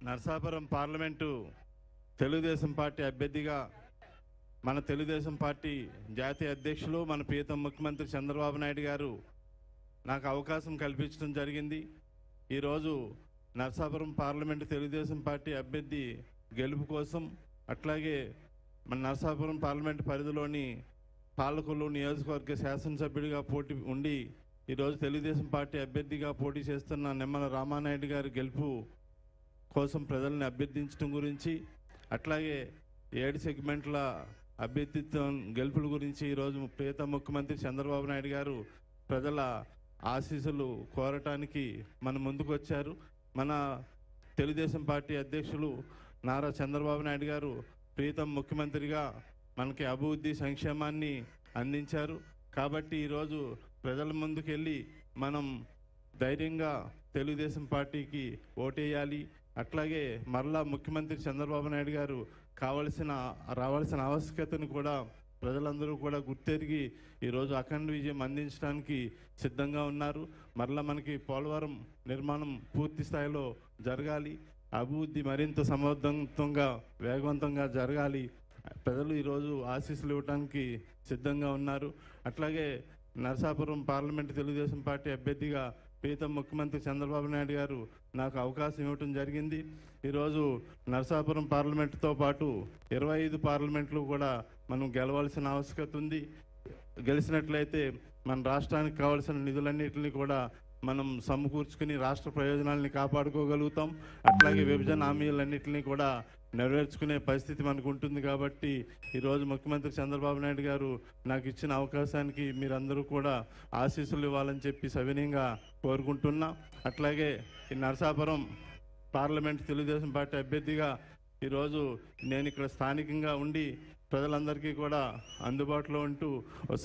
Narasapuram parliament Telugu Desam party అభ్యర్థిగా మన Telugu Desam party జాతీయ అధ్యక్షులు మన ప్రియతమ ముఖ్యమంత్రి చంద్రబాబు నాయుడు గారు నాకు అవకాశం కల్పించడం జరిగింది. ఈరోజు నరసాపురం పార్లమెంటు తెలుగుదేశం పార్టీ అభ్యర్థి గెలుపు కోసం, అట్లాగే మన నరసాపురం పార్లమెంటు పరిధిలోని పాలకొల్లు నియోజకవర్గ శాసనసభ్యుడిగా పోటీ ఉండి ఈరోజు తెలుగుదేశం పార్టీ అభ్యర్థిగా పోటీ చేస్తున్న నిమ్మల రామానాయుడు గారి గెలుపు కోసం ప్రజల్ని అభ్యర్థించడం గురించి, అట్లాగే 7 సెగ్మెంట్ల అభ్యర్థిత్వం గెలుపుల గురించి ఈరోజు ప్రియతమ ముఖ్యమంత్రి చంద్రబాబు నాయుడు గారు ప్రజల ఆశీస్సులు కోరటానికి మన ముందుకు వచ్చారు. మన తెలుగుదేశం పార్టీ అధ్యక్షులు నారా చంద్రబాబు నాయుడు గారు ప్రియతమ ముఖ్యమంత్రిగా మనకి అభివృద్ధి సంక్షేమాన్ని అందించారు. కాబట్టి ఈరోజు ప్రజల ముందుకెళ్ళి మనం ధైర్యంగా తెలుగుదేశం పార్టీకి ఓటేయాలి. అట్లాగే మరలా ముఖ్యమంత్రి చంద్రబాబు నాయుడు గారు రావాల్సిన ఆవశ్యకతను కూడా ప్రజలందరూ కూడా గుర్తెరిగి ఈరోజు అఖండ విజయం అందించడానికి సిద్ధంగా ఉన్నారు. మరలా మనకి పోలవరం నిర్మాణం పూర్తి స్థాయిలో జరగాలి, అభివృద్ధి మరింత సమర్థవంతంగా వేగవంతంగా జరగాలి. ప్రజలు ఈరోజు ఆశీస్సులు ఇవ్వడానికి సిద్ధంగా ఉన్నారు. అట్లాగే నరసాపురం పార్లమెంటు తెలుగుదేశం పార్టీ అభ్యర్థిగా ప్రియతమ ముఖ్యమంత్రి చంద్రబాబు నాయుడు గారు నాకు అవకాశం ఇవ్వటం జరిగింది. ఈరోజు నరసాపురం పార్లమెంటుతో పాటు 25 పార్లమెంట్లు కూడా మనం గెలవాల్సిన ఆవశ్యకత ఉంది. గెలిచినట్లయితే మన రాష్ట్రానికి కావాల్సిన నిధులన్నింటినీ కూడా మనం సమకూర్చుకుని రాష్ట్ర ప్రయోజనాలని కాపాడుకోగలుగుతాం. అట్లాగే విభజన హామీలన్నింటినీ కూడా నెరవేర్చుకునే పరిస్థితి మనకు ఉంటుంది. కాబట్టి ఈరోజు ముఖ్యమంత్రి చంద్రబాబు నాయుడు గారు నాకు ఇచ్చిన అవకాశానికి మీరందరూ కూడా ఆశీస్సులు ఇవ్వాలని చెప్పి సవినయంగా కోరుకుంటున్నా. అట్లాగే ఈ నరసాపురం పార్లమెంట్ తెలుగుదేశం పార్టీ అభ్యర్థిగా ఈరోజు నేను ఇక్కడ స్థానికంగా ఉండి ప్రజలందరికీ కూడా అందుబాటులో ఉంటూ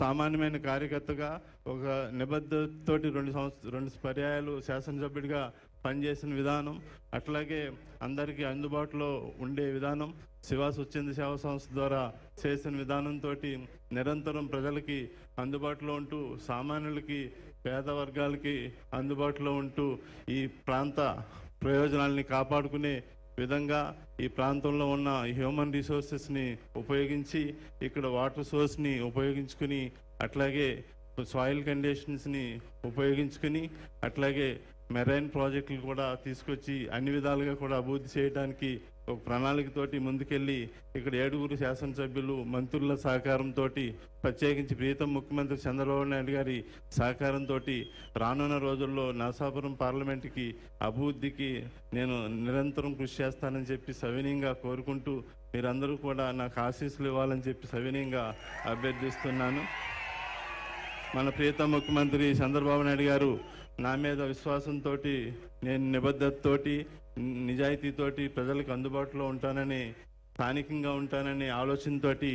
సామాన్యమైన కార్యకర్తగా ఒక నిబద్ధతతోటి 2 పర్యాయాలు శాసనసభ్యుడిగా పనిచేసిన విధానం, అట్లాగే అందరికీ అందుబాటులో ఉండే విధానం, శివ స్వచ్ఛంద సేవా సంస్థ ద్వారా చేసిన విధానంతో నిరంతరం ప్రజలకి అందుబాటులో ఉంటూ సామాన్యులకి పేద వర్గాలకి అందుబాటులో ఉంటూ ఈ ప్రాంత ప్రయోజనాల్ని కాపాడుకునే విధంగా ఈ ప్రాంతంలో ఉన్న హ్యూమన్ రిసోర్సెస్ని ఉపయోగించి ఇక్కడ వాటర్ సోర్స్ని ఉపయోగించుకుని, అట్లాగే సాయిల్ కండిషన్స్ని ఉపయోగించుకుని, అట్లాగే మెరైన్ ప్రాజెక్టులు కూడా తీసుకొచ్చి అన్ని విధాలుగా కూడా అభివృద్ధి చేయడానికి ఒక ప్రణాళికతోటి ముందుకెళ్ళి ఇక్కడ 7 శాసనసభ్యులు మంత్రుల సహకారంతో, ప్రత్యేకించి ప్రియతమ ముఖ్యమంత్రి చంద్రబాబు నాయుడు గారి సహకారంతో రానున్న రోజుల్లో నరసాపురం పార్లమెంటుకి అభివృద్ధికి నేను నిరంతరం కృషి చేస్తానని చెప్పి సవినయంగా కోరుకుంటూ మీరందరూ కూడా నాకు ఆశీస్సులు ఇవ్వాలని చెప్పి సవినయంగా అభ్యర్థిస్తున్నాను. మన ప్రియతమ ముఖ్యమంత్రి చంద్రబాబు నాయుడు గారు నా మీద విశ్వాసంతో, నేను నిబద్ధతతోటి నిజాయితీతోటి ప్రజలకు అందుబాటులో ఉంటానని, స్థానికంగా ఉంటానని ఆలోచనతోటి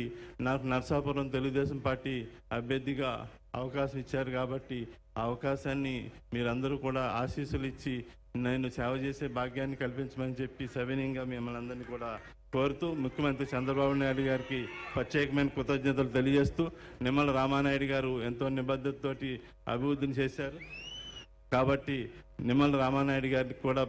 నాకు నరసాపురం తెలుగుదేశం పార్టీ అభ్యర్థిగా అవకాశం ఇచ్చారు. కాబట్టి ఆ అవకాశాన్ని మీరందరూ కూడా ఆశీస్సులు ఇచ్చి నేను సేవ చేసే భాగ్యాన్ని కల్పించమని చెప్పి సవినయంగా మిమ్మల్ని అందరినీ కూడా కోరుతూ ముఖ్యమంత్రి చంద్రబాబు నాయుడు గారికి ప్రత్యేకమైన కృతజ్ఞతలు తెలియజేస్తూ, నిమ్మల రామానాయుడు గారు ఎంతో నిబద్ధతతోటి అభివృద్ధిని చేశారు. కాబట్టి నిమ్మల రామానాయుడు గారికి కూడా